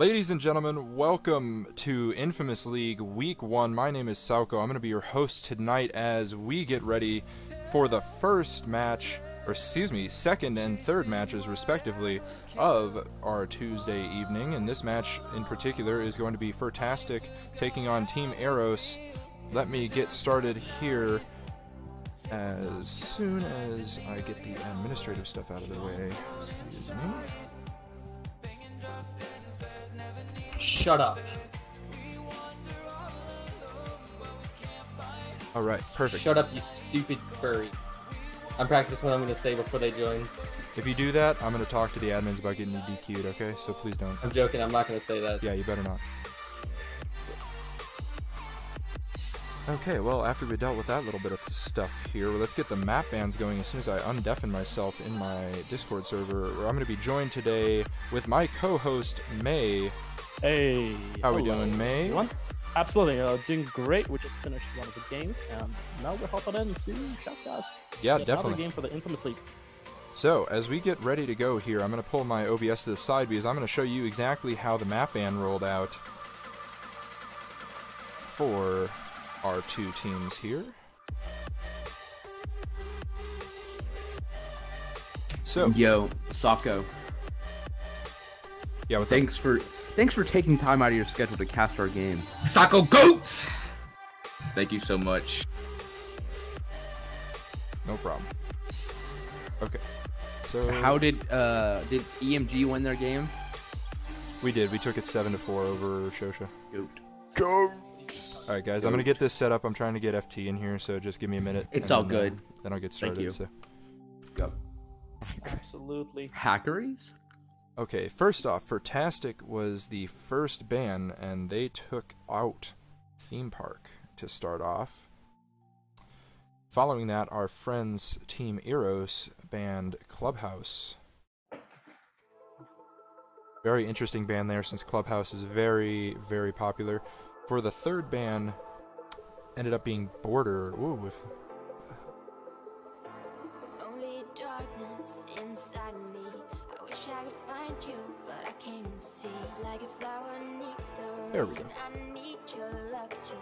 Ladies and gentlemen, welcome to Infamous League Week 1. My name is Sauko. I'm going to be your host tonight as we get ready for the first match, or excuse me, second and third matches, respectively, of our Tuesday evening. And this match in particular is going to be Furtastic taking on Team Eros. Let me get started here as soon as I get the administrative stuff out of the way. Excuse me. Shut up. Alright, perfect. Shut up, you stupid furry. I'm practicing what I'm going to say before they join. If you do that, I'm going to talk to the admins about getting you DQ'd, okay? So please don't. I'm joking, I'm not going to say that. Yeah, you better not. Okay, well, after we dealt with that little bit of stuff here, let's get the map bans going as soon as I undeafen myself in my Discord server, where I'm going to be joined today with my co-host, May. Hey, how we doing, May? Everyone? Absolutely, doing great. We just finished one of the games, and now we're hopping into Shoutcast. Yeah, Another definitely. Game for the Infamous League. So, as we get ready to go here, I'm going to pull my OBS to the side because I'm going to show you exactly how the map ban rolled out for our two teams here. So, yo, Socko. Yeah, what's up? Thanks for taking time out of your schedule to cast our game. Socko Goat! Thank you so much. No problem. Okay. So How did EMG win their game? we did. We took it 7-4 over Shosha. Goat. Alright guys, I'm gonna get this set up. I'm trying to get FT in here, so just give me a minute. It's and all then, good. Then I'll get started. you. So. Go. Absolutely. Hackeries? Okay, first off, Furtastic was the first ban, and they took out Theme Park to start off. Following that, our friends Team Eros banned Clubhouse. Very interesting ban there, since Clubhouse is very, very popular. For the third ban, ended up being Border. Ooh, if... Only darkness inside me. I wish I could find you, but I can't see. Like a flower needs the rain. There we go. I need your love to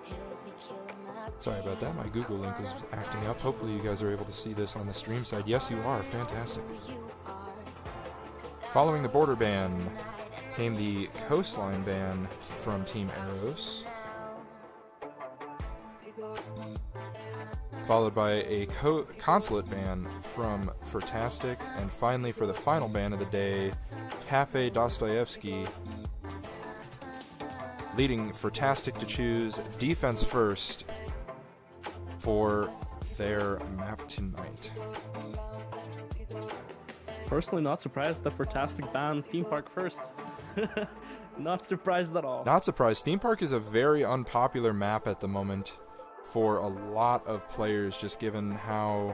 help me kill my Sorry about that, my Google link was acting up. Hopefully you guys are able to see this on the stream side. Yes, you are. Fantastic. Following the Border ban came the Coastline ban from Team Eros, followed by a Consulate ban from Furtastic, and finally for the final ban of the day, Cafe Dostoevsky, leading Furtastic to choose defense first for their map tonight. Personally, not surprised that Furtastic banned Theme Park first. Not surprised at all. Not surprised. Theme Park is a very unpopular map at the moment for a lot of players, just given how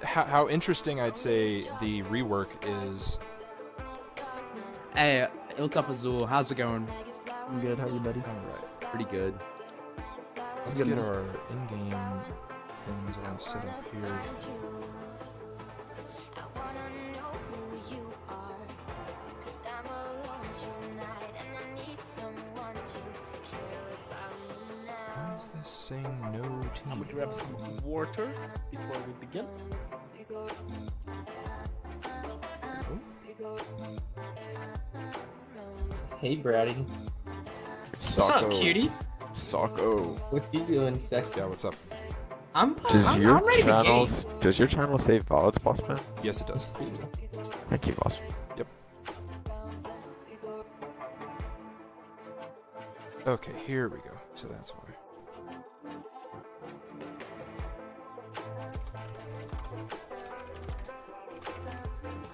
how interesting I'd say the rework is. Hey, what's up, Azul? How's it going? I'm good. How are you, buddy? Alright, Pretty good. let's get our in-game things all set up here. I wanna know who you are, 'cause I'm alone tonight and I need someone to care about me now. Why is this saying no I'm gonna team? grab some water before we begin. Hey, Brady. What's up, cutie? Socko. What you doing, sexy? Yeah, what's up? I'm Does your ready to channel game. does your channel save VODs, boss man? Yes, it does. Thank you, boss. Yep. Okay, here we go. So that's why.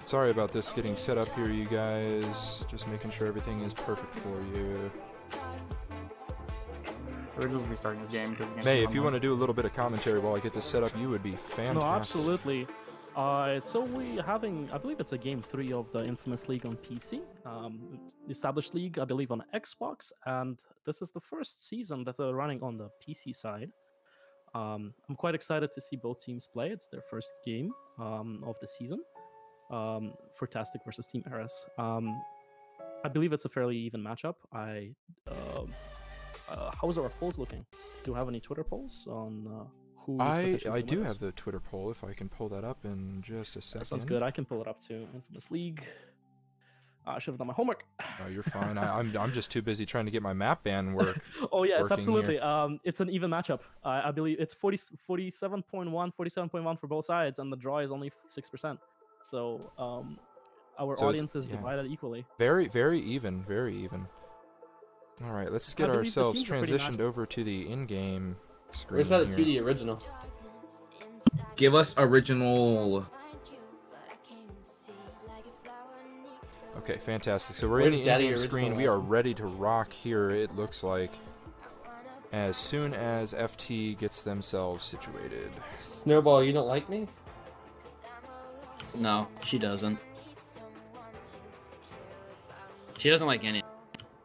Sorry about this getting set up here, you guys. Just making sure everything is perfect for you. We're just restarting this game. May, if you want to do a little bit of commentary while I get this set up, you would be fantastic. No, absolutely. So we're having, I believe it's a game 3 of the Infamous League on PC. Established League, I believe, on Xbox, and this is the first season that they're running on the PC side. I'm quite excited to see both teams play. It's their first game of the season. Furtastic versus Team Eros. I believe it's a fairly even matchup. How's our polls looking? Do you have any Twitter polls on who? I do have the Twitter poll. If I can pull that up in just a second. That sounds good. I can pull it up too. Infamous League. I should have done my homework. Oh, you're fine. I'm just too busy trying to get my map ban work. Oh yeah, it's working absolutely. here. It's an even matchup. I believe it's 47.1 for both sides, and the draw is only 6%. So our audience is divided equally. Very, very even. Very even. All right, let's get ourselves transitioned over to the in-game screen. Where's that here. 2D original? Give us original. Okay, fantastic. So we're in the Daddy in-game screen. original? We are ready to rock here, it looks like. As soon as FT gets themselves situated. Snowball, you don't like me? No, she doesn't. She doesn't like any,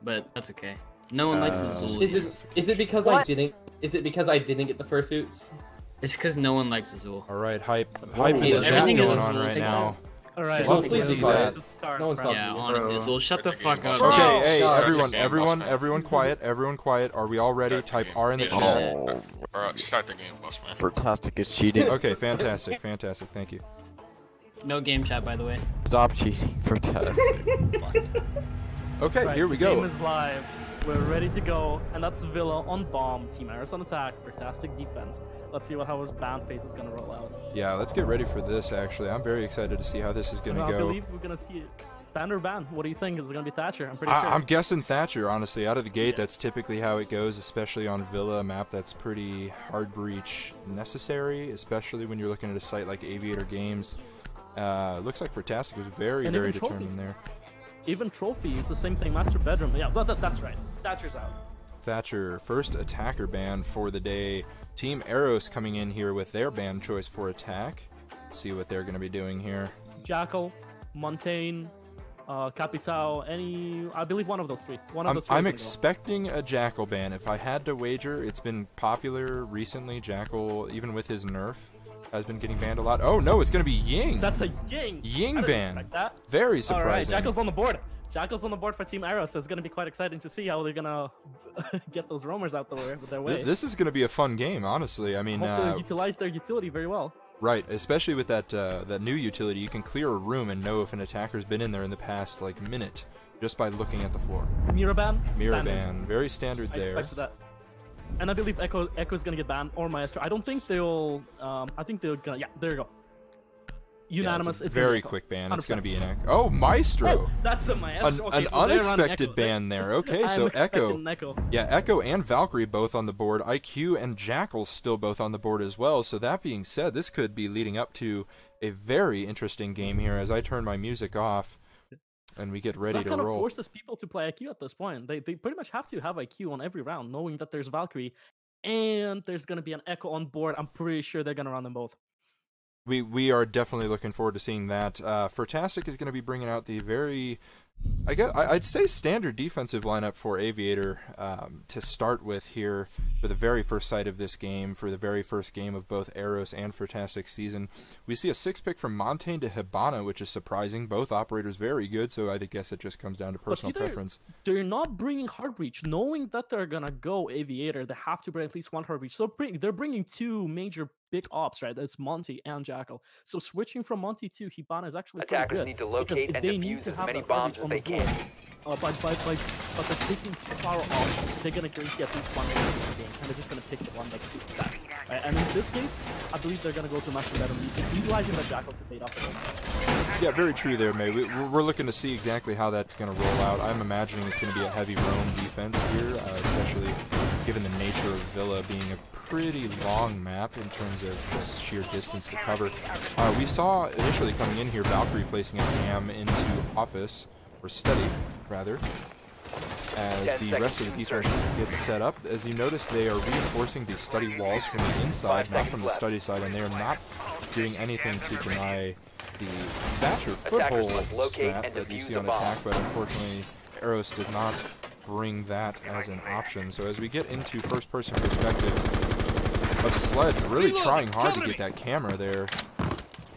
but that's okay. No one likes Azul. Is it because I didn't? Is it because I didn't get the fursuits? It's because no one likes Azul. All right, hype in the chat Everything is going on Azul right signal. now. All right, Love to see that. No one's talking. Yeah, to me. honestly, Azul, shut the fuck up. Okay, Oh, hey, God. everyone quiet, everyone quiet. Are we all ready? Type R in the chat. Start the game, boss man. Furtastic is cheating. Okay, fantastic, fantastic. Thank you. No game chat, by the way. Stop cheating, Furtastic. Okay, Right, here we the game go. is live. We're ready to go, and that's Villa on bomb. Team Eros on attack. Fantastic defense. Let's see how his ban phase is gonna roll out. Yeah, let's get ready for this. Actually, I'm very excited to see how this is gonna I go. believe we're gonna see a standard ban. What do you think? Is it gonna be Thatcher? I'm pretty sure. I'm guessing Thatcher, honestly. Out of the gate, that's typically how it goes, especially on Villa, a map that's pretty hard breach necessary, especially when you're looking at a site like Aviator Games. Looks like Furtastic was very, And very even Trophy. determined there. Even Trophy is the same thing. Master Bedroom. Yeah, that's right. Thatcher's out. Thatcher, first attacker ban for the day. Team Eros coming in here with their ban choice for attack. See what they're going to be doing here. Jackal, Montaigne, Capital, I believe one of those three. One of those three. I'm is gonna go. expecting a Jackal ban. If I had to wager, it's been popular recently. Jackal, even with his nerf, has been getting banned a lot. Oh no, it's going to be Ying. That's a Ying. Ying I didn't ban. expect that. Very All surprising. right, Jackal's on the board. Jackal's on the board for Team Eros. So it's going to be quite exciting to see how they're going to get those roamers out their way. This is going to be a fun game, honestly. I mean, Hope they utilize their utility very well. right, especially with that new utility, you can clear a room and know if an attacker's been in there in the past minute just by looking at the floor. Miraban. Miraban, very standard I there. expected that. And I believe Echo's gonna get banned, or Maestro. I don't think they'll. I think they're gonna. Yeah, there you go. Unanimous. Yeah, it's a gonna be very Echo. quick ban. It's 100%. going to be an Echo. Oh, Maestro! Oh, that's a Maestro. Okay, An so they're running unexpected Echo. ban there. Okay, I'm so expecting Echo. Yeah, Echo and Valkyrie both on the board. IQ and Jackal still both on the board as well. So that being said, this could be leading up to a very interesting game here as I turn my music off and we get ready that to kind roll. of forces people to play IQ at this point. They pretty much have to have IQ on every round, knowing that there's Valkyrie and there's going to be an Echo on board. I'm pretty sure they're going to run them both. We are definitely looking forward to seeing that. Furtastic is going to be bringing out the very, I'd say standard defensive lineup for Aviator to start with here for the very first sight of this game, for the very first game of both Eros and Furtastic season. We see a 6-pick from Montaigne to Hibana, which is surprising. Both operators very good, so I guess it just comes down to personal preference. They're not bringing hard breach, knowing that they're gonna go Aviator. They have to bring at least one hard breach. So they're bringing two major big ops, right? That's Monty and Jackal. So switching from Monty to Hibana is actually pretty good. Need to locate and they need defuse to as have many that hard bombs breach as on they the can. board. But they're taking power off. They're gonna guarantee at least one hard breach in the game, and they're just gonna pick the one that's super fast. Right? And in this case, I believe they're gonna go to Master Bedroom, utilizing the Jackal to bait up a little. Yeah, very true there, May. We're looking to see exactly how that's going to roll out. I'm imagining it's going to be a heavy roam defense here, especially given the nature of Villa being a pretty long map in terms of just sheer distance to cover. We saw initially coming in here Valkyrie placing a cam into office, or study, rather, as the rest of the defense gets set up. As you notice, they are reinforcing the study walls from the inside, not from the study side, and they are not doing anything to deny the Thatcher foothold strat that you see on attack, but unfortunately Eros does not bring that as an option. So as we get into first-person perspective of Sledge, really trying hard to get that camera there.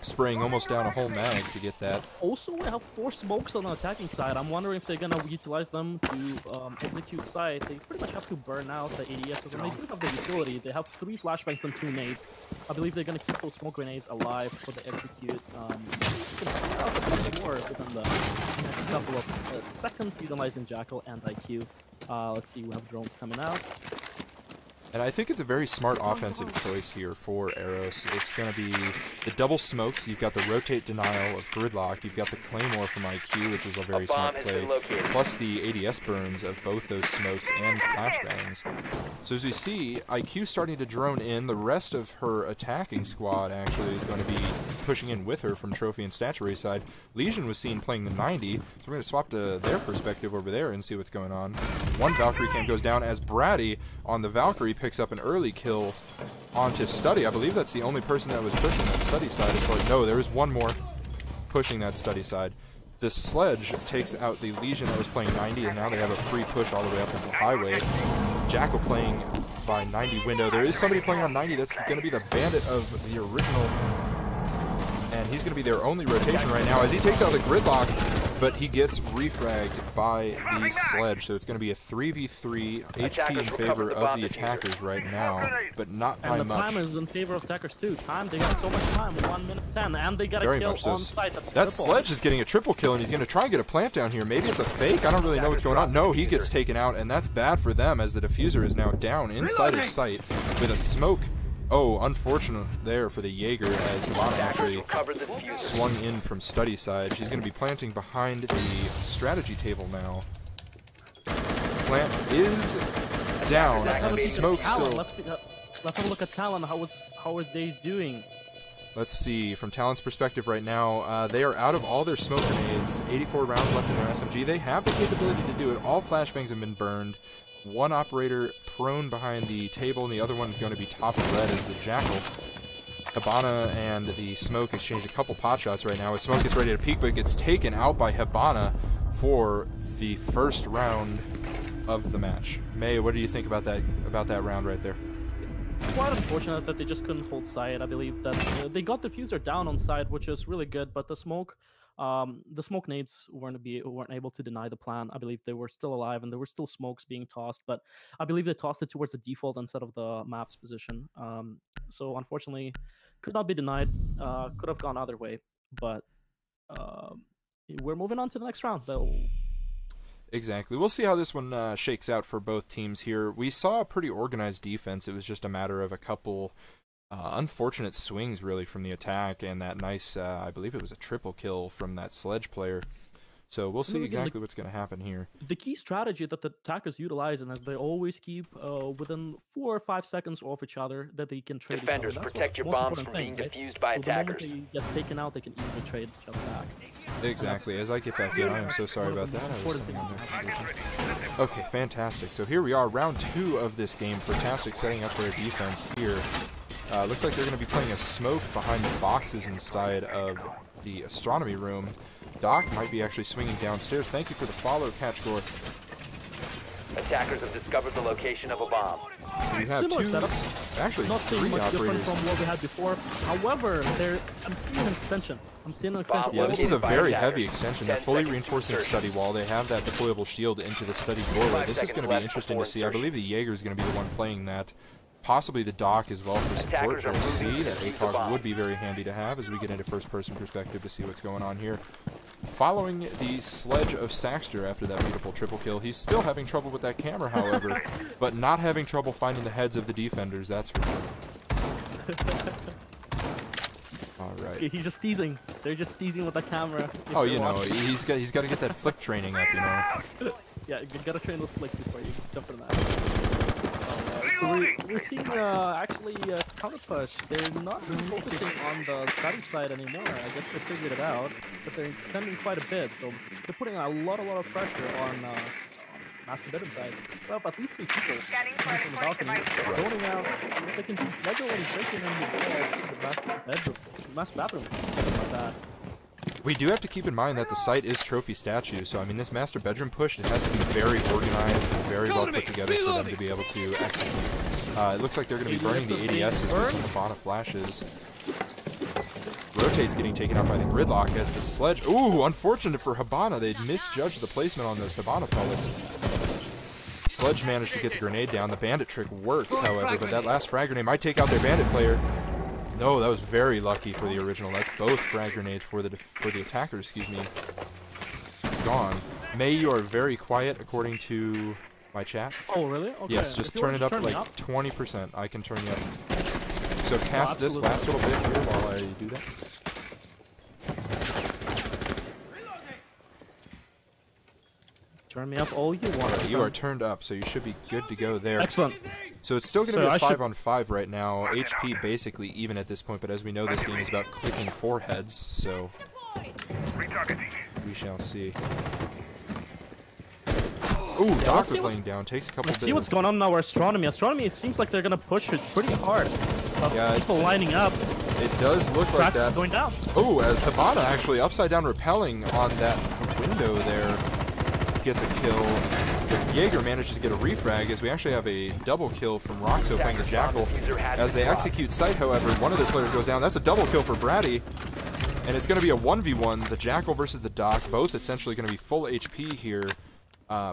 spraying almost down a whole mag to get that. Also, we have 4 smokes on the attacking side. I'm wondering if they're gonna utilize them to execute site. They pretty much have to burn out the ADSs, and they do have the utility. They have 3 flashbangs and 2 nades. I believe they're gonna keep those smoke grenades alive for the execute. More within the next couple of seconds, utilizing Jackal and IQ. Let's see, we have drones coming out. And I think it's a very smart offensive choice here for Eros. It's going to be the double smokes. You've got the rotate denial of Gridlock. You've got the Claymore from IQ, which is a very smart play, plus the ADS burns of both those smokes and flashbangs. So as we see, IQ starting to drone in. The rest of her attacking squad actually is going to be pushing in with her from Trophy and Statuary side. Legion was seen playing the 90, so we're going to swap to their perspective over there and see what's going on. One Valkyrie camp goes down as Bratty on the Valkyrie picks up an early kill onto Study. I believe that's the only person that was pushing that Study side. No, there is one more pushing that Study side. The Sledge takes out the Legion that was playing 90, and now they have a free push all the way up into the highway. Jackal playing by 90 window. There is somebody playing on 90. That's going to be the Bandit of the original, and he's going to be their only rotation right now as he takes out the Gridlock, but he gets refragged by the Sledge, so it's going to be a 3v3 HP in favor of the attackers right now, but not by much. And the time is in favor of attackers too. They got so much time, 1 minute 10, and they got a kill on site. That Sledge is getting a triple kill, and he's going to try and get a plant down here. Maybe it's a fake. I don't really know what's going on. No, he gets taken out, and that's bad for them as the diffuser is now down inside of site with a smoke. Oh, unfortunate there for the Jaeger as Hibana actually swung in from Study side. She's going to be planting behind the strategy table now. Plant is down, and smoke still. Let's have a look at Talon. How are they doing? Let's see, from Talon's perspective right now, they are out of all their smoke grenades. 84 rounds left in their SMG. They have the capability to do it. All flashbangs have been burned. One operator prone behind the table, and the other one is going to be top red as the Jackal. Hibana and the Smoke exchange a couple pot shots right now. Smoke gets ready to peek, but gets taken out by Hibana for the first round of the match. May, what do you think about that round right there? Quite unfortunate that they just couldn't hold side. I believe that they got the diffuser down on side, which is really good, but the smoke nades weren't able to deny the plan. I believe they were still alive, and there were still smokes being tossed, but I believe they tossed it towards the default instead of the map's position. So unfortunately, could not be denied. Could have gone either way, but we're moving on to the next round, though. Exactly. We'll see how this one shakes out for both teams here. We saw a pretty organized defense. It was just a matter of a couple unfortunate swings, really, from the attack, and that nice, I believe it was a triple kill from that Sledge player. So we'll see exactly what's going to happen here. The key strategy that the attackers utilize is they always keep within 4 or 5 seconds off each other that they can trade Defenders, each other. protect your bombs from being defused by attackers. The moment they get taken out, they can easily trade each other back. Exactly. As I get back in, I am so sorry about that. I was sitting on their position. Okay, fantastic. So here we are, round 2 of this game. Furtastic setting up their defense here. Looks like they're going to be playing a smoke behind the boxes inside of the astronomy room. Doc might be actually swinging downstairs. Thank you for the follow, Catchgore. Attackers have discovered the location of a bomb. So we have Similar two, setups. actually Not too 3 much operators. different from what we had before. However, I'm seeing an extension. Yeah, this is a very heavy extension. They're fully reinforcing study wall. They have that deployable shield into the study doorway. This is going to be interesting to see. I believe the Jaeger is going to be the one playing that. Possibly the Doc as well for support. We'll see. That ACOG would be very handy to have as we get into first-person perspective to see what's going on here. Following the Sledge of Saxter after that beautiful triple kill, he's still having trouble with that camera, however, but not having trouble finding the heads of the defenders, that's for sure. Alright. He's just teasing. They're just teasing with the camera. Oh, you know, he's got to get that flick training up, you know. Yeah, you gotta train those flicks before you jump in that. So we're seeing actually counter push. They're not really focusing on the study side anymore. I guess they figured it out, but they're extending quite a bit. So they're putting a lot of pressure on master bedroom side. Well, at least 3 people from the balcony going out. If they can do Sledge already breaking in the master bathroom, something like that. We do have to keep in mind that the site is trophy statue, so I mean this master bedroom push, it has to be very organized and very well put together for them to be able to execute. It looks like they're going to be burning the ADSs with the Hibana flashes. rotates getting taken out by the gridlock as the sledge. Ooh, unfortunate for Hibana. They misjudged the placement on those Hibana pellets. Sledge managed to get the grenade down. The bandit trick works, however, but that last frag grenade might take out their bandit player. No, that was very lucky for the original. That's both frag grenades for the attackers, excuse me. Gone. May, you are very quiet according to my chat. Oh, really? Okay. Yes, just turn it up to like 20%. I can turn you up. So cast this last little bit here while I do that. Turn me up all you want. Right, you are turned up, so you should be good to go there. Excellent. So it's still going to be a 5-on-5 right now. HP basically even at this point, but as we know, this game is about clicking foreheads, so we shall see. Ooh, Doctor's laying down. Takes a couple bits. See what's going on now with Astronomy. Astronomy, it seems like they're going to push it pretty hard. Yeah, people lining up. It does look like that. Going down. Oh, as Hibana actually upside down repelling on that window there gets a kill. But Jaeger manages to get a refrag as we actually have a double kill from Roxo playing the Jackal. As they execute sight, however, one of their players goes down. That's a double kill for Bratty. And it's going to be a 1v1, the Jackal versus the Doc, both essentially going to be full HP here.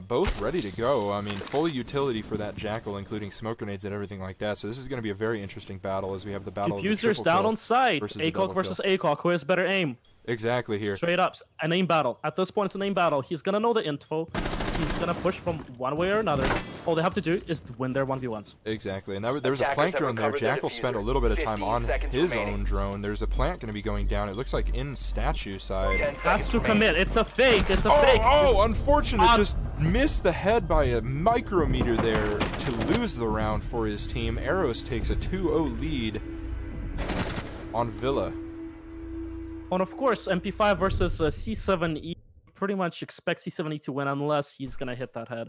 Both ready to go. I mean, full utility for that Jackal, including smoke grenades and everything like that. So this is going to be a very interesting battle as we have the battle Diffuser's of the down on site. ACOG versus ACOG. Who has better aim? Exactly here. Straight up. An aim battle. At this point, it's an aim battle. He's going to know the info. He's going to push from one way or another. All they have to do is win their 1v1s. Exactly. And there was a flank drone there. Jackal spent a little bit of time on his own drone. There's a plant going to be going down. It looks like in statue side. Has to commit. It's a fake. It's a fake. Oh, unfortunate. Just missed the head by a micrometer there to lose the round for his team. Eros takes a 2-0 lead on Villa. And of course, MP5 versus C7E. Pretty much expect C7E to win unless he's going to hit that head.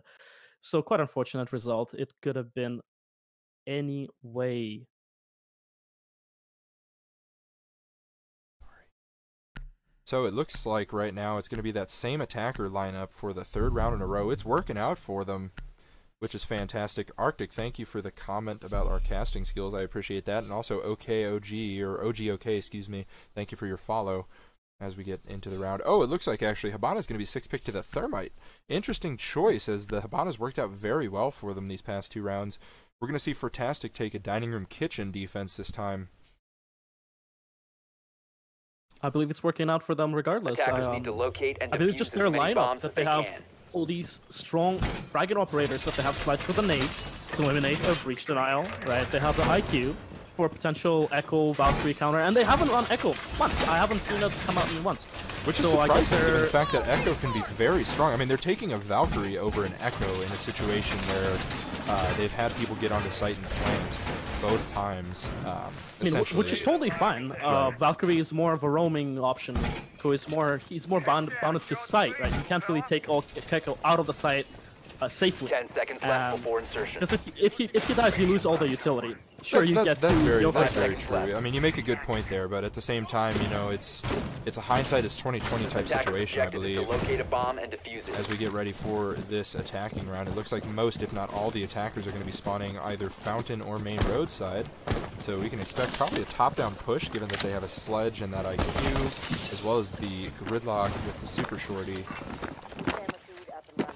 So quite unfortunate result. It could have been any way. So it looks like right now it's going to be that same attacker lineup for the third round in a row. It's working out for them, which is fantastic. Arctic, thank you for the comment about our casting skills. I appreciate that. And also OKOG, or OGOK, excuse me. Thank you for your follow as we get into the round. Oh, it looks like actually Hibana's going to be 6-pick to the Thermite. Interesting choice, as the Hibana's worked out very well for them these past two rounds. We're going to see Furtastic take a dining room kitchen defense this time. I believe it's working out for them regardless. Need to locate and I believe just their lineup that they have can. all these strong fragment operators that they have sledge with the nades to eliminate or breach denial, right? They have the IQ for potential Echo Valkyrie counter, and they haven't run Echo once. I haven't seen it come out once. Which is surprising given the fact that Echo can be very strong. I mean, they're taking a Valkyrie over an Echo in a situation where they've had people get onto site and plant both times. Which is totally fine. Right. Valkyrie is more of a roaming option, who is he's more bounded to site, right? You can't really take Echo out of the site safely. 10 seconds left before insertion. Because if he dies, you lose all the utility. Sure, that's very true. I mean, you make a good point there, but at the same time, you know, it's a hindsight is 20/20 type situation, I believe. Locate a bomb and defuse it. As we get ready for this attacking round, it looks like most, if not all, the attackers are going to be spawning either fountain or main roadside. So we can expect probably a top-down push, given that they have a sledge and that IQ, as well as the gridlock with the super shorty.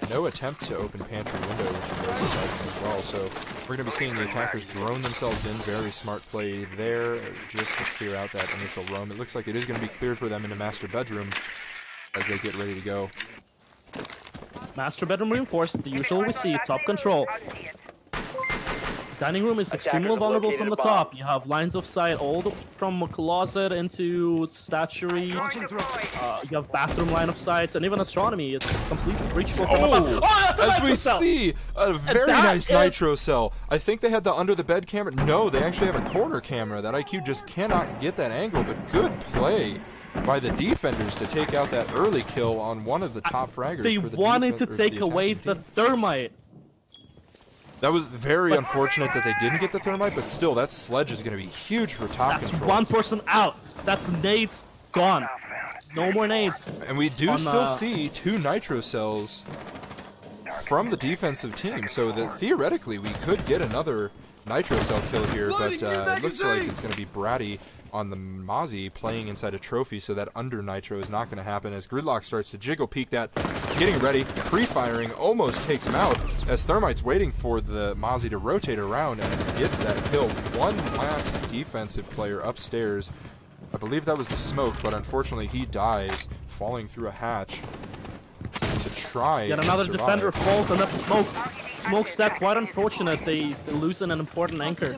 No attempt to open pantry window, which is very surprising as well. So we're going to be seeing the attackers drone themselves in. Very smart play there, just to clear out that initial roam. It looks like it is going to be cleared for them in the master bedroom as they get ready to go. Master bedroom reinforced. The usual we see. Top control. Dining room is extremely vulnerable from the top. You have lines of sight all from closet into statuary. You have bathroom line of sight, and even astronomy. It's completely breachable. As we see, a very nice nitro cell. I think they had the under the bed camera. No, they actually have a corner camera. That IQ just cannot get that angle, but good play by the defenders to take out that early kill on one of the top fraggers. They wanted to take away the thermite. That was very unfortunate that they didn't get the thermite, but still, that sledge is going to be huge for top control. That's one person out. That's nades gone. No more nades. And we do still see 2 nitro cells from the defensive team, so that theoretically we could get another Nitro cell kill here, but it looks like it's going to be Bratty on the Mozzie playing inside a trophy, so that under Nitro is not going to happen as Gridlock starts to jiggle peek that, getting ready, pre-firing, almost takes him out as Thermite's waiting for the Mozzie to rotate around and gets that kill. One last defensive player upstairs. I believe that was the smoke, but unfortunately he dies, falling through a hatch to try Yet and another survive. defender falls, and that's smoke. Smoke's dead. Quite unfortunate. They losing an important anchor.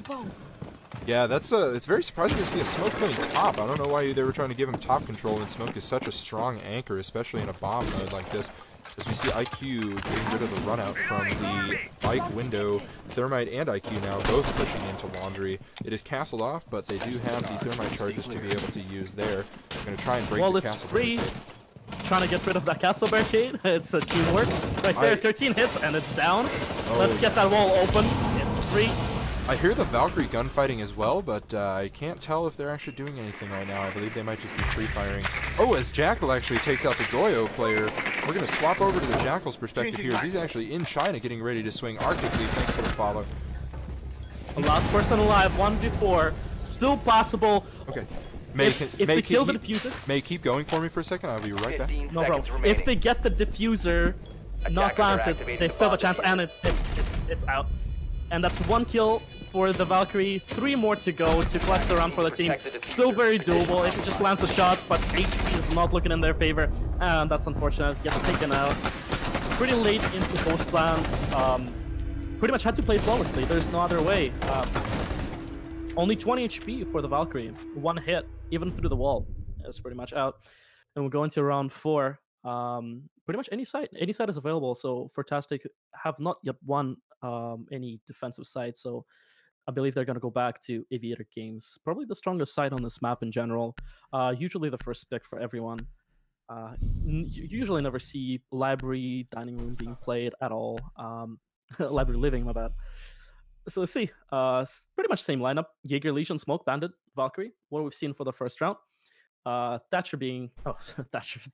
Yeah, that's it's very surprising to see a Smoke playing top. I don't know why they were trying to give him top control when Smoke is such a strong anchor, especially in a bomb mode like this. As we see IQ getting rid of the run out from the bike window. Thermite and IQ now both pushing into Laundry. It is castled off, but they do have the Thermite charges to be able to use there. They're going to try and break the castle free. barricade. Trying to get rid of that castle barricade. It's a teamwork. Right there, 13 hits, and it's down. Let's get that wall open. It's free. I hear the Valkyrie gunfighting as well, but I can't tell if they're actually doing anything right now. I believe they might just be pre-firing. Oh, as Jackal actually takes out the Goyo player, we're going to swap over to the Jackal's perspective here as he's actually in China getting ready to swing Arctic Leaf. Thanks for the follow. The last person alive, 1v4. Still possible. Okay. If they kill the diffuser. May keep going for me for a second. I'll be right back. No problem. If they get the diffuser not planted, they still have a chance, and it's out. And that's 1 kill for the Valkyrie, 3 more to go to collect the round for the team. Still very doable if it just lands the shots, but HP is not looking in their favor, and that's unfortunate. Gets taken out pretty late into post plan. Pretty much had to play flawlessly. There's no other way. Only 20 HP for the Valkyrie. 1 hit, even through the wall. It's pretty much out. And we'll go into round 4. Pretty much any side is available. So Furtastic have not yet won any defensive side, so I believe they're going to go back to Aviator Games. Probably the strongest side on this map in general. Usually the first pick for everyone. You usually never see Library Dining Room being played at all. Library Living, my bad. So let's see. Pretty much same lineup. Jaeger, Legion, Smoke, Bandit, Valkyrie. What we've seen for the first round. Thatcher being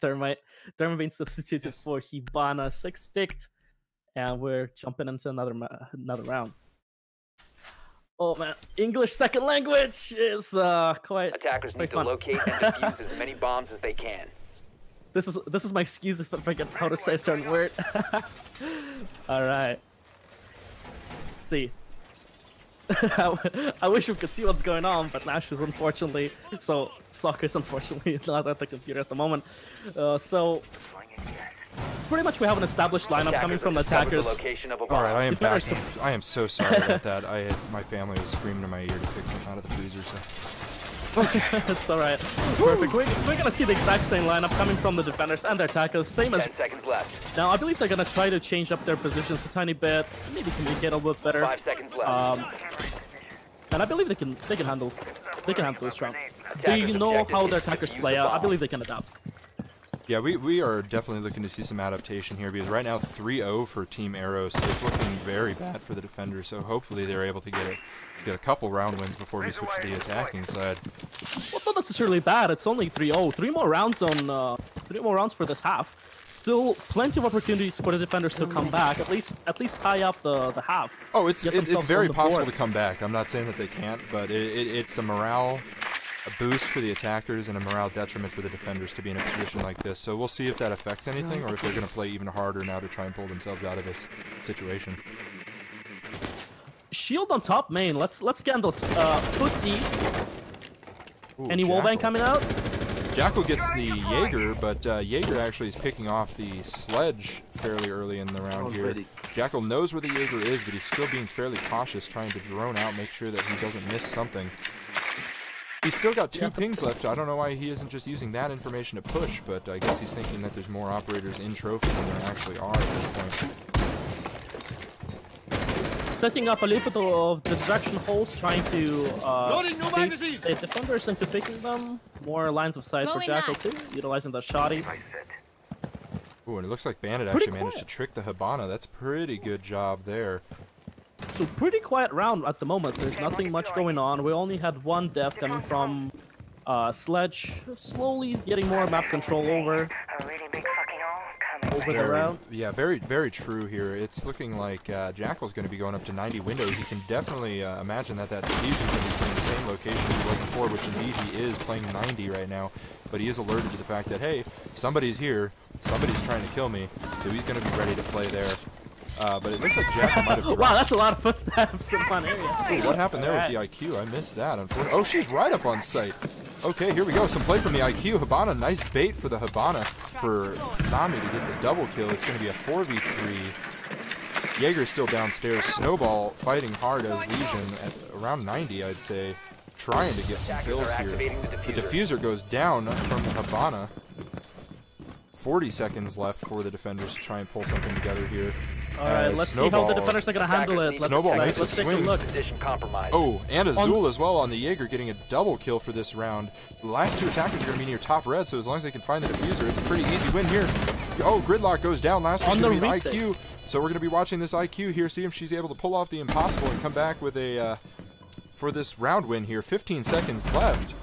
Thermite being substituted for Hibana, 6 picked, and we're jumping into another round. Oh man, English second language is quite. Attackers need to fun. locate and defuse as many bombs as they can. This is my excuse if I forget how to say a certain word. All right. Let's see. I wish we could see what's going on, but Nash is unfortunately Soccer's unfortunately not at the computer at the moment. So pretty much we have an established lineup coming from the attackers. Alright, I am back. I am so sorry about that. My family was screaming in my ear to pick something out of the freezer, so. Okay. It's alright. Perfect. We're gonna see the exact same lineup coming from the defenders and their attackers. Same as 10 seconds left. now. I believe they're gonna try to change up their positions a tiny bit, maybe communicate a little bit better. 5 seconds left. And I believe they can handle this round. They know how their attackers play out. I believe they can adapt. Yeah, we are definitely looking to see some adaptation here because right now 3-0 for Team Eros. It's looking very bad for the defenders. So hopefully they're able to get a couple round wins before we switch to the attacking side. Well, not necessarily bad. It's only 3-0. 3 more rounds for this half. Still plenty of opportunities for the defenders to come back. At least tie up the half. Oh, it's very possible to board. come back. I'm not saying that they can't, but it's a morale boost for the attackers and a morale detriment for the defenders to be in a position like this. So we'll see if that affects anything or if they're going to play even harder now to try and pull themselves out of this situation. Shield on top main. Let's scan those. Footsie. Any wallbang coming out? Jackal gets the Jaeger, but Jaeger actually is picking off the Sledge fairly early in the round here. Jackal knows where the Jaeger is, but he's still being fairly cautious, trying to drone out, make sure that he doesn't miss something. He's still got 2 pings left. I don't know why he isn't just using that information to push, but I guess he's thinking that there's more operators in Trophy than there actually are at this point. Setting up a little bit of distraction holes, trying to bait the defenders into picking them. More lines of sight for Jackal too, utilizing the shoddy. Ooh, and it looks like Bandit actually managed to trick the Hibana. That's pretty good job there. So pretty quiet round at the moment. There's nothing much going on. We only had 1 death coming from Sledge, slowly getting more map control over. over the round. Yeah, very true here. It's looking like Jackal's going to be going up to 90 windows. You can definitely imagine that Diffuser's going to be playing the same location he was before, which indeed he is playing 90 right now. But he is alerted to the fact that, hey, somebody's here, somebody's trying to kill me, so he's going to be ready to play there. But it looks like Jackal might have dropped. Wow, that's a lot of footsteps in one area. Ooh, what happened there with the IQ? I missed that, unfortunately. Oh, she's right up on site. Okay, here we go. Some play from the IQ. Hibana, nice bait for the Hibana for Nami to get the double kill. It's going to be a 4v3. Jaeger's still downstairs. Snowball fighting hard as Legion at around 90, I'd say. Trying to get some kills here. The diffuser goes down from the Hibana. 40 seconds left for the defenders to try and pull something together here. Alright, let's see how the defenders are going to handle it. Snowball makes a take swing. a look. Oh, and Azul as well on the Jaeger getting a double kill for this round. The last two attackers are going to be near top red, so as long as they can find the diffuser, it's a pretty easy win here. Oh, Gridlock goes down. Last one's going to be IQ. So we're going to be watching this IQ here, see if she's able to pull off the impossible and come back with a, for this round win here. 15 seconds left.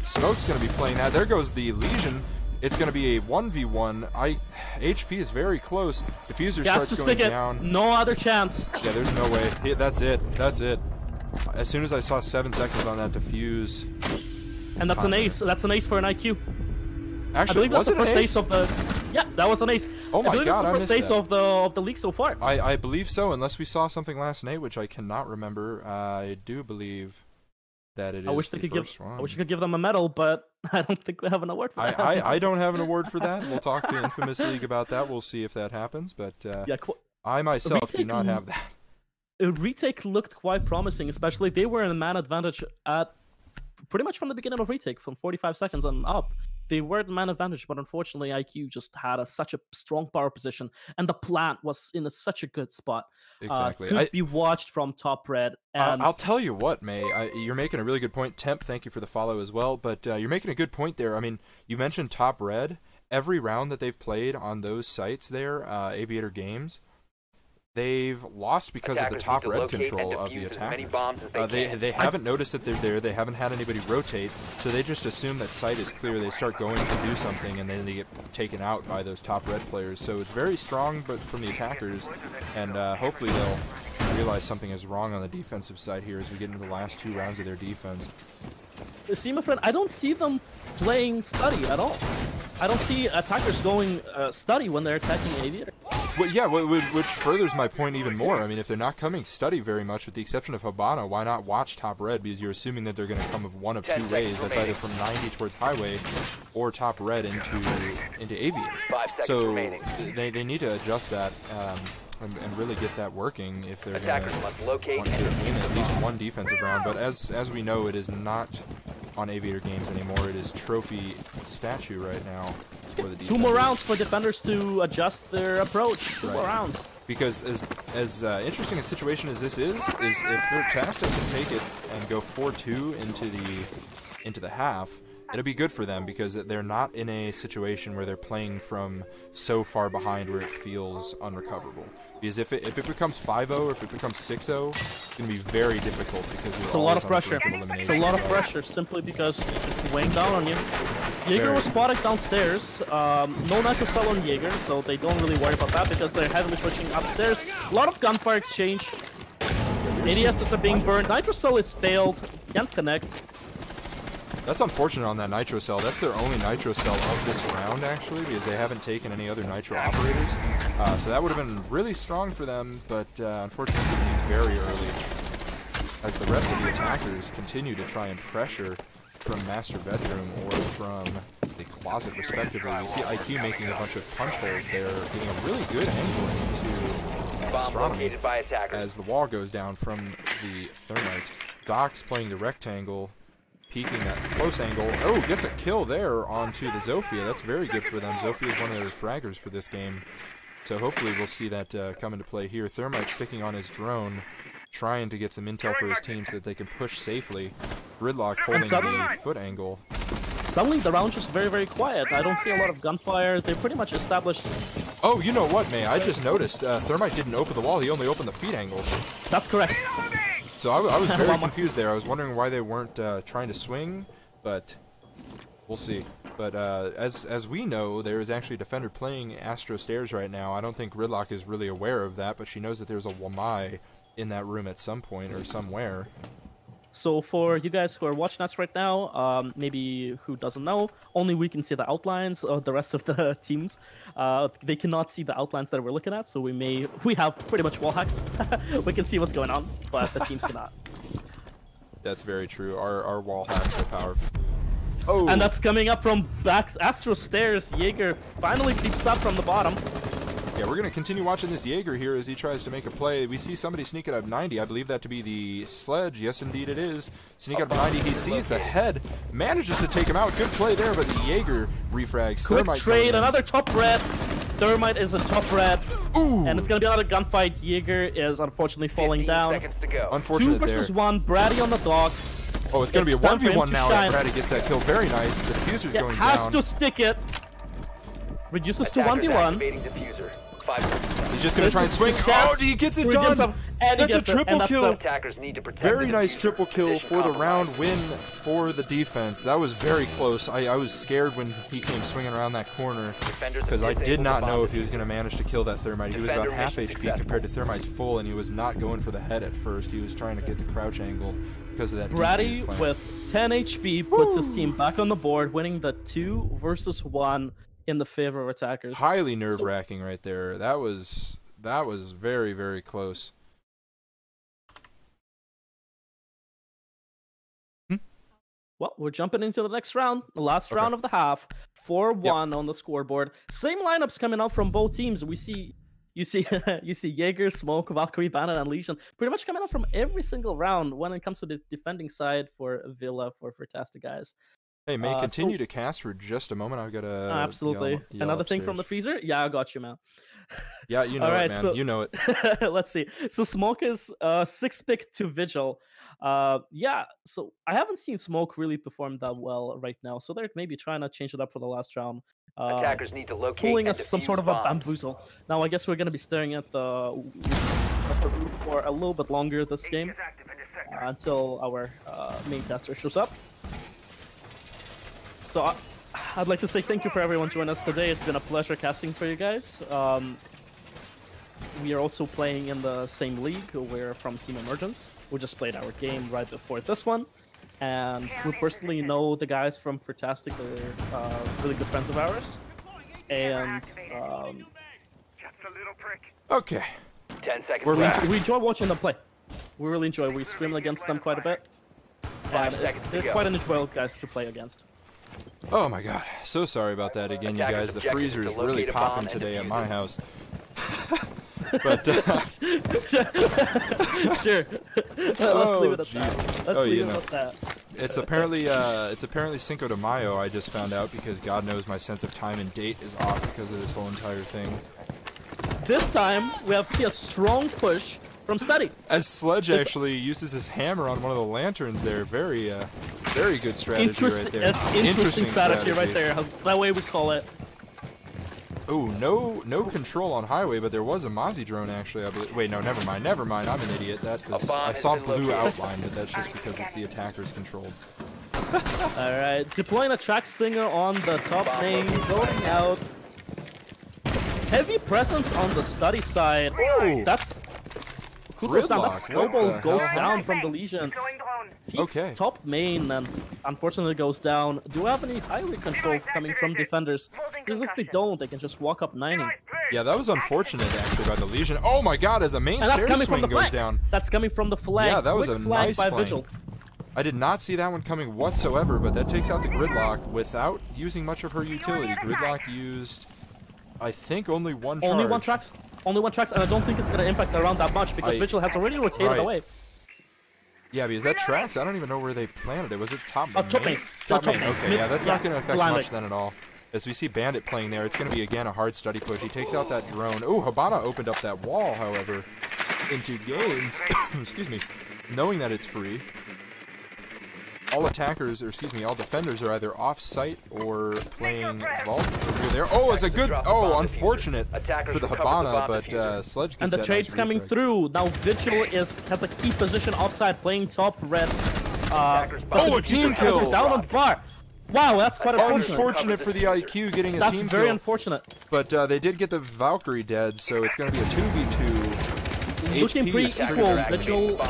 Smoke's going to be playing that. There goes the Legion. It's going to be a 1v1. HP is very close. Diffuser starts going down. No other chance. Yeah, there's no way. Yeah, that's it. That's it. As soon as I saw 7 seconds on that diffuse. And that's an ace. That's an ace for an IQ. Actually, I believe that's the first ace of the. Yeah, that was an ace. Oh my god, I missed that. That's the first ace of the league so far. I believe so, unless we saw something last night, which I cannot remember. I do believe that it is the first one. I wish I could give them a medal, but I don't think we have an award for that. I don't have an award for that. We'll talk to Infamous League about that. We'll see if that happens, but yeah, I myself do not have that. Retake looked quite promising, especially they were in a man advantage at pretty much from the beginning of retake, from 45 seconds and up. They were in man advantage, but unfortunately IQ just had such a strong power position, and the plant was in such a good spot. Exactly. Could be watched from top red. And I'll tell you what, May, you're making a really good point. Temp, thank you for the follow as well, but you're making a good point there. I mean, you mentioned top red. Every round that they've played on those sites there, Aviator Games, they've lost because of the top red control of the attackers. They haven't noticed that they're there. They haven't had anybody rotate, so they just assume that site is clear. They start going to do something, and then they get taken out by those top red players. So it's very strong, but from the attackers, and hopefully they'll realize something is wrong on the defensive side here as we get into the last 2 rounds of their defense. See, my friend, I don't see them playing study at all. I don't see attackers going study when they're attacking Aviator. Well, yeah, which furthers my point even more. I mean, if they're not coming study very much, with the exception of Hibana, why not watch top red? Because you're assuming that they're going to come of one of 2 ways. That's either from 90 towards highway, or top red into Aviator. So they need to adjust that and really get that working if they're going to want to win at least one defensive round. But as we know, it is not on Aviator Games anymore. It is trophy statue right now for the defenders. 2 more rounds for defenders to adjust their approach. 2 more rounds. Because as interesting a situation as this is if Furtastic can take it and go 4-2 into the half, it'll be good for them because they're not in a situation where they're playing from so far behind where it feels unrecoverable. Because if it becomes 5-0 or if it becomes 6-0, it's going to be very difficult because it's a lot of pressure. It's a lot of pressure simply because it's weighing down on you. Jaeger was spotted downstairs. No nitro cell on Jaeger, so they don't really worry about that because they're heavily pushing upstairs. A lot of gunfire exchange. ADSs are being burned. Nitro cell is failed. Can't connect. That's unfortunate on that nitro cell. That's their only nitro cell of this round, actually, because they haven't taken any other nitro operators. So that would have been really strong for them, but unfortunately it's very early. As the rest of the attackers continue to try and pressure from master bedroom or from the closet, respectively. You see IQ making a bunch of punch holes there, getting a really good angle into astronomy as the wall goes down from the thermite. Doc's playing the rectangle, peeking that close angle. Oh, gets a kill there onto the Zofia. That's very good for them. Zofia is one of their fraggers for this game. So hopefully we'll see that come into play here. Thermite sticking on his drone, trying to get some intel for his team so that they can push safely. Gridlock holding the foot angle. Suddenly the round just very, very quiet. I don't see a lot of gunfire. They're pretty much established. Oh, you know what, May? I just noticed Thermite didn't open the wall. He only opened the feet angles. That's correct. So I was very confused there. I was wondering why they weren't trying to swing, but we'll see. But as we know, there is actually a defender playing Astro Stairs right now. I don't think Gridlock is really aware of that, but she knows that there's a Wamai in that room at some point or somewhere. So for you guys who are watching us right now, maybe who doesn't know, only we can see the outlines of the rest of the teams. They cannot see the outlines that we're looking at, so we have pretty much wall hacks. We can see what's going on, but the teams cannot. That's very true. Our wall hacks are powerful. Oh! And that's coming up from back Astro Stairs. Jaeger finally peeps up from the bottom. Yeah, we're going to continue watching this Jaeger here as he tries to make a play. We see somebody sneak out of 90. I believe that to be the Sledge. Yes, indeed it is. Sneak out of 90. He sees the head. Manages to take him out. Good play there, but the Jaeger refrags. Quick Thermite trade. Another top red. Thermite is a top red. Ooh! And it's going to be another gunfight. Jaeger is unfortunately falling down. Seconds to go. Unfortunate 2 versus there. 1. Braddy on the dock. Oh, it's going to be a time for him 1v1 to now. shine. And Brady gets that kill. Very nice. The diffuser's going Has down. to stick it. Reduces to Attackers 1v1. activating diffuser. 5 seconds. He's just going to try and swing. Chance. Oh, he gets it He done. gets him, and he That's a gets it, triple and that's kill. the- Attackers need to protect Very the nice diffuser. triple kill Position for the compromised. round win for the defense. That was very close. I was scared when he came swinging around that corner Defenders because I have did not disabled the know bomb if he was going to manage to kill that Thermite. He was about Defender half mission HP successful. compared to Thermite's full, and he was not going for the head at first. He was trying to get the crouch angle because of that Braddy defuse plan. with 10 HP puts his team back on the board, winning the 2 versus 1 in the favor of attackers. Highly nerve-wracking right there. That was very, very close. Well, we're jumping into the next round, the last round of the half. 4-1 on the scoreboard. Same lineups coming out from both teams. You see Jaeger, Smoke, Valkyrie, Bandit, and Legion pretty much coming out from every single round when it comes to the defending side for Villa, for Furtastic guys. Hey, may continue to cast for just a moment. I've got to absolutely. yell Another thing from the upstairs. freezer? Yeah, I got you, man. Yeah, you know All it, right, man. so- You know it. Let's see. So Smoke is 6-pick to Vigil. Yeah, so I haven't seen Smoke really perform that well right now. So they're maybe trying to change it up for the last round. Attackers need to locate Pulling and us some defuse sort of a bomb. bamboozle. Now I guess we're going to be staring at the roof for a little bit longer this game until our main caster shows up. So I'd like to say thank you for everyone joining us today. It's been a pleasure casting for you guys. We are also playing in the same league. We're from Team Emergence. We just played our game right before this one. And we personally know the guys from Furtastic. They're really good friends of ours. And Okay. 10 seconds We're left. back. we enjoy watching them play. We really enjoy. We scream against them quite a bit. 5 And seconds to they're go. quite enjoyable guys to play against. Oh my god. So sorry about that again, you guys. Attackers' The objective freezer is is to really locate a bomb popping and today at defuse my it. house. But Sure. Let's leave it at that. Let's leave it at that. it's apparently Cinco de Mayo. I just found out because God knows my sense of time and date is off because of this whole entire thing. This time we have see a strong push from Steady. As Sledge actually uses his hammer on one of the lanterns there, very good strategy Interesting, right there. that's interesting strategy right there. That way we call it. Oh, no control on highway, but there was a Mozzie drone actually. I believe. Wait, no, never mind. I'm an idiot. That was, bomb I has saw been blue located. outline, but that's just because it's the attacker's controlled. All right, deploying a track stinger on the top Bomb main, located. going out. Heavy presence on the Study side. Ooh. That's Kudos down. That Gridlock, snowball what the goes hell? down from the Legion. Peaks Okay. top main and unfortunately goes down. Do we have any highway control coming from defenders? Because if they don't, they can just walk up 90. Yeah, that was unfortunate actually by the Legion. Oh my God! As a main And that's stair coming from swing the goes flank. down. That's coming from the flag. Yeah, that was Quick a flag nice by flank. Vigil. I did not see that one coming whatsoever, but that takes out the Gridlock without using much of her utility. Gridlock used, I think, only one charge. Only one tracks. Only one tracks, and I don't think it's going to impact the round that much because Vigil has already rotated right. away. Yeah, because that tracks, I don't even know where they planted it. Was it top main? Top main. Top Top main, main. okay. Mid- Yeah, that's not going to affect blinding. much then at all. As we see Bandit playing there, it's going to be, again, a hard study push. He takes out that drone. Oh, Habana opened up that wall, however, into games. Excuse me. Knowing that it's free. All attackers, or excuse me, all defenders are either off-site or playing Vault over there. Oh, it's a good, oh, unfortunate for the Habana, but Sledge gets And the that trade's nice coming refrag. through. Now Vigil has a key position offside, playing top red. Oh, a team kill! Down on bar. Wow, that's quite unfortunate. Unfortunate for the IQ getting a That's team very kill. unfortunate. But they did get the Valkyrie dead, so it's going to be a 2v2. Looking HP pretty is pretty equal, good. Mitchell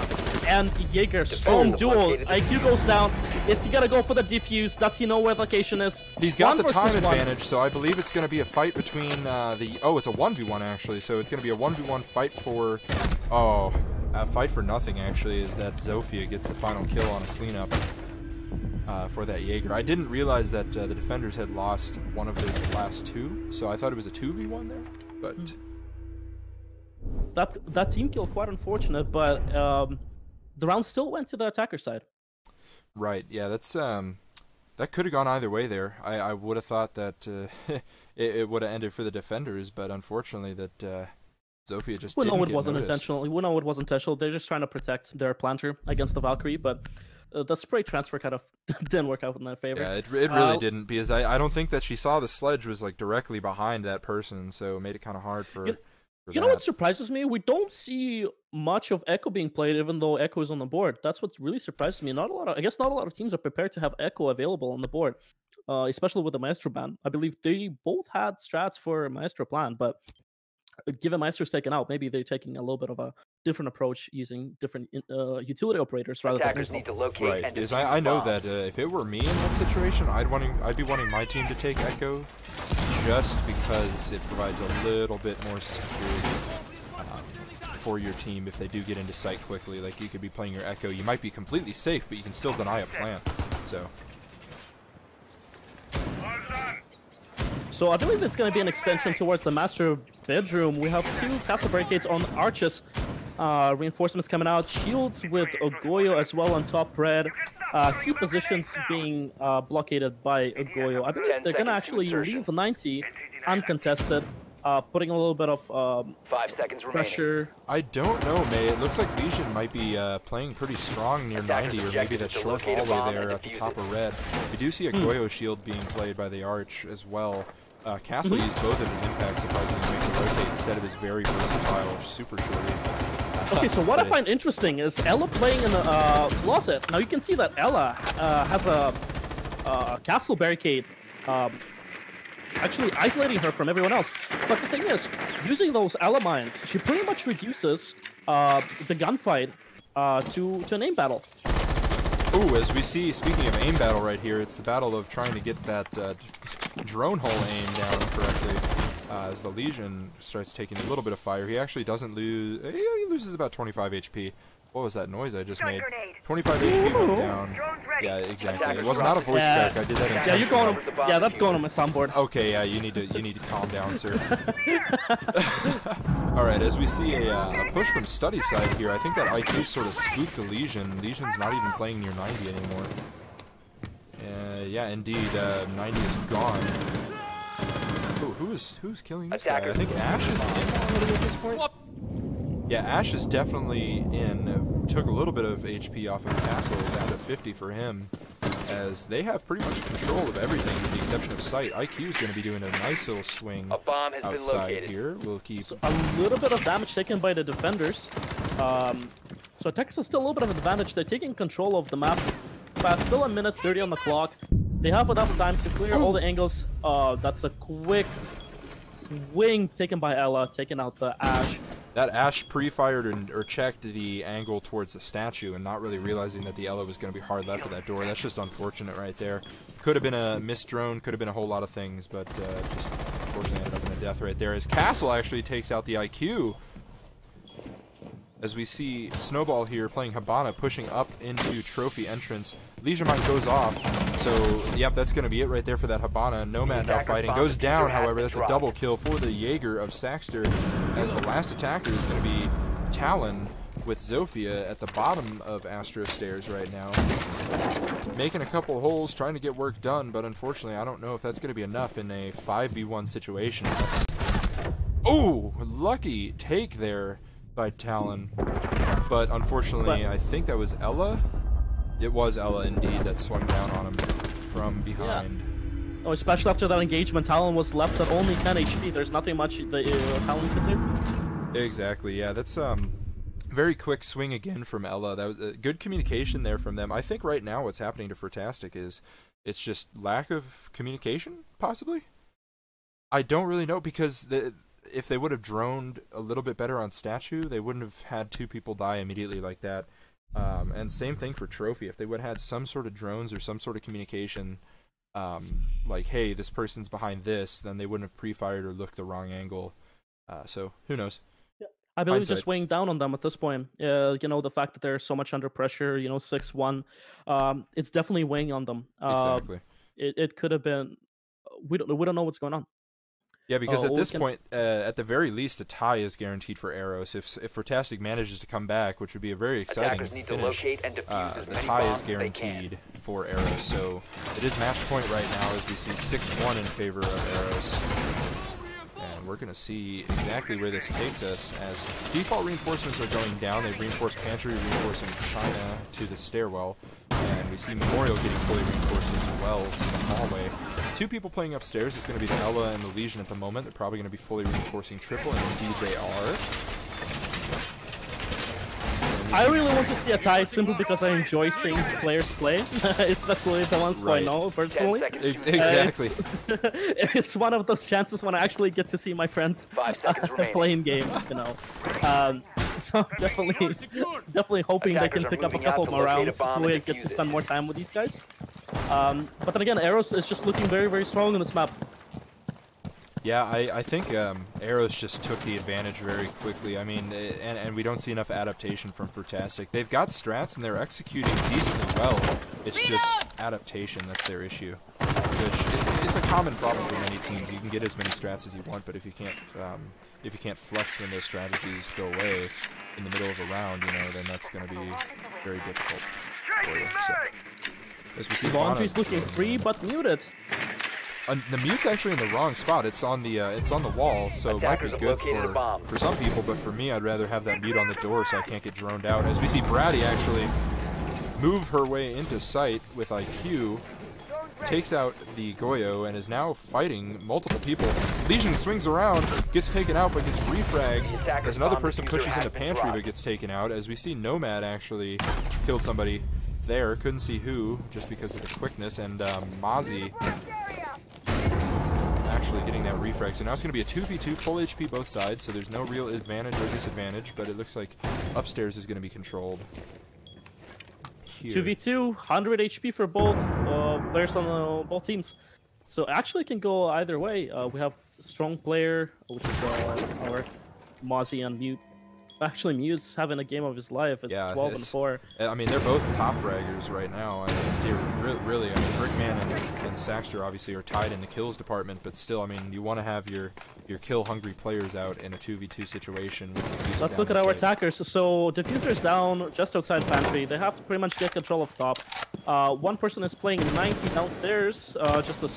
and Jaeger. Storm duel. IQ goes down. Is he gonna go for the defuse? Does he know where the location is? He's got the One time versus one. advantage, so I believe it's going to be a fight between the... Oh, it's a 1v1 actually, so it's going to be a 1v1 fight for... Oh, a fight for nothing actually, is that Zofia gets the final kill on a cleanup for that Jaeger. I didn't realize that the defenders had lost one of their last two, so I thought it was a 2v1 there, but... That team kill quite unfortunate, but the round still went to the attacker side. Right, yeah, that's that could have gone either way there. I would have thought that it would have ended for the defenders, but unfortunately that Zofia just We didn't know it get wasn't noticed. intentional. We know it wasn't intentional. They're just trying to protect their planter against the Valkyrie, but the spray transfer kind of didn't work out in their favor. Yeah, it really didn't, because I don't think that she saw the sledge was like directly behind that person, so it made it kind of hard for. You know what surprises me? We don't see much of Echo being played, even though Echo is on the board. That's what really surprises me. I guess not a lot of teams are prepared to have Echo available on the board, especially with the Maestro ban. I believe they both had strats for Maestro plan, but given Maestro's taken out, maybe they're taking a little bit of a different approach using different utility operators rather Attackers than need to locate Right, and because defuse I know bombs. that if it were me in that situation, I'd be wanting my team to take Echo, just because it provides a little bit more security for your team if they do get into sight quickly. Like, you could be playing your Echo, you might be completely safe, but you can still deny a plant. So I believe it's going to be an extension towards the master bedroom. We have two castle barricades on arches. Reinforcements coming out. Shields with Ogoyo as well on top red. Few positions being blockaded by Ogoyo. I believe they're going to actually leave 90 uncontested, putting a little bit of 5 seconds remaining. pressure. I don't know, May. It looks like Legion might be playing pretty strong near 90, or maybe that short hallway there at the top of red. We do see a Goyo shield being played by the Arch as well. Castle used both of his impact surprisingly to make him rotate instead of his very versatile super shorty. Okay, so what I find interesting is Ella playing in the closet. Now you can see that Ella has a castle barricade, actually isolating her from everyone else. But the thing is, using those Ella mines, she pretty much reduces the gunfight to an aim battle. Ooh, as we see, speaking of aim battle right here, it's the battle of trying to get that drone hole aim down correctly. As the Legion starts taking a little bit of fire, he actually doesn't lose. He loses about 25 HP. What was that noise I just made? 25 HP went down. Yeah, exactly. It was not a voice crack. I did that intentionally. Yeah, you're going. Yeah, that's going on my soundboard. Okay, yeah, you need to calm down, sir. All right, as we see a push from Study side here, I think that IQ sort of spooked the Legion. Legion's not even playing near 90 anymore. Yeah, indeed, 90 is gone. Ooh, who's killing this guy? I think Ash is in already at this point. Yeah, Ash is definitely in. Took a little bit of HP off of Castle, down to 50 for him, as they have pretty much control of everything with the exception of sight. IQ is going to be doing a nice little swing outside here. We'll keep So a little bit of damage taken by the defenders. So Texas is still a little bit of an advantage. They're taking control of the map. Still a minute 30 on the clock. They have enough time to clear all the angles. That's a quick swing taken by Ella, taking out the Ash. That Ash pre-fired or checked the angle towards the statue and not really realizing that the Ella was going to be hard left of that door. That's just unfortunate right there. Could have been a missed drone, could have been a whole lot of things, but just unfortunately ended up in a death right there. As Castle actually takes out the IQ. As we see Snowball here playing Habana, pushing up into trophy entrance. Leisure Mine goes off. So, yep, that's going to be it right there for that Habana. Nomad now fighting. Goes down, however. That's a double kill for the Jaeger of Saxter. As the last attacker is going to be Talon with Zofia at the bottom of Astro Stairs right now. Making a couple holes, trying to get work done, but unfortunately I don't know if that's going to be enough in a 5v1 situation. Oh, lucky take there by Talon. But unfortunately, I think that was Ella. It was Ella indeed that swung down on him from behind. Yeah. Oh, especially after that engagement, Talon was left at only 10 HP. There's nothing much that Talon could do. Exactly, yeah. That's Very quick swing again from Ella. That was good communication there from them. I think right now what's happening to Furtastic is it's just lack of communication, possibly. I don't really know, because if they would have droned a little bit better on Statue, they wouldn't have had 2 people die immediately like that. And same thing for Trophy. If they would have had some sort of drones or some sort of communication, like, hey, this person's behind this, then they wouldn't have pre-fired or looked the wrong angle. So who knows? I believe Hindsight. just weighing down on them at this point. You know, the fact that they're so much under pressure, you know, 6-1, it's definitely weighing on them. Exactly. It could have been. We don't know what's going on. Yeah, because at this point, at the very least, a tie is guaranteed for Eros. If Furtastic manages to come back, which would be a very exciting Attackers need to finish, locate and defuse as the many tie bombs is as they guaranteed for Eros. So it is match point right now, as we see 6-1 in favor of Eros. And we're going to see exactly where this takes us, as default reinforcements are going down. They've reinforced Pantry, reinforcing China to the stairwell. And we see Memorial getting fully reinforced as well to the hallway. 2 people playing upstairs is going to be the Ella and the Legion at the moment. They're probably going to be fully reinforcing triple, and indeed they are. I really want to see a tie simply because I enjoy seeing players play, especially the ones who I know personally. Exactly. It's one of those chances when I actually get to see my friends playing games, you know. So I'm definitely hoping they can pick up a couple more rounds so we get to spend more time with these guys. But then again, Eros is just looking very, very strong on this map. Yeah, I think Eros just took the advantage very quickly. I mean, and we don't see enough adaptation from Furtastic. They've got strats and they're executing decently well. It's just adaptation that's their issue. Which it's a common problem for many teams. You can get as many strats as you want, but if you can't flex when those strategies go away in the middle of a round, you know, then that's going to be very difficult for you. So, as we see, Laundry's looking free but muted. The mute's actually in the wrong spot. It's on the wall, so it might be good for some people, but for me, I'd rather have that mute on the door so I can't get droned out. As we see Bratty actually move her way into sight with IQ, takes out the Goyo, and is now fighting multiple people. Legion swings around, gets taken out, but gets refragged as another person pushes into Pantry but gets taken out. As we see Nomad actually killed somebody there, couldn't see who, just because of the quickness, and Mozzie actually getting that refrag. So now it's going to be a 2v2, full HP both sides, so there's no real advantage or disadvantage, but it looks like upstairs is going to be controlled. Here. 2v2, 100 HP for both players on both teams. So actually it can go either way. We have strong player, which is our Mozzie and Mute. Actually, Mute's having a game of his life. It's 12-4. I mean, they're both top fraggers right now. I mean, really, I mean, Brickman and Saxter obviously are tied in the kills department, but still, I mean, you want to have your kill-hungry players out in a 2v2 situation. Let's look at our attackers. So, Diffuser's down just outside Pantry. They have to pretty much get control of top. One person is playing 90 downstairs, just a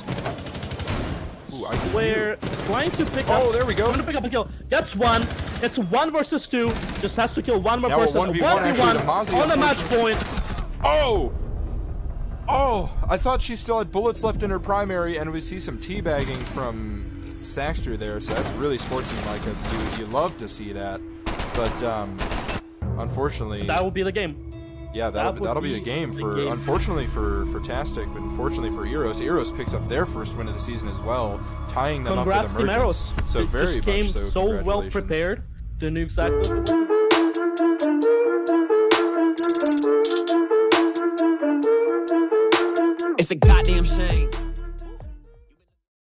square, trying to pick up. Oh, there we go. Trying to pick up a kill. Gets one. It's 1 versus 2. Just has to kill one more person. 1v1 on the match point. Oh! Oh! I thought she still had bullets left in her primary, and we see some teabagging from Saxter there, so that's really sportsmanlike. You love to see that. But, unfortunately... That will be the game. Yeah, that'll be a game for, unfortunately for Furtastic, but unfortunately for Eros. Eros picks up their first win of the season as well, tying them up with Emergence. So it very just came much so. So well prepared. They knew exactly. It's a guy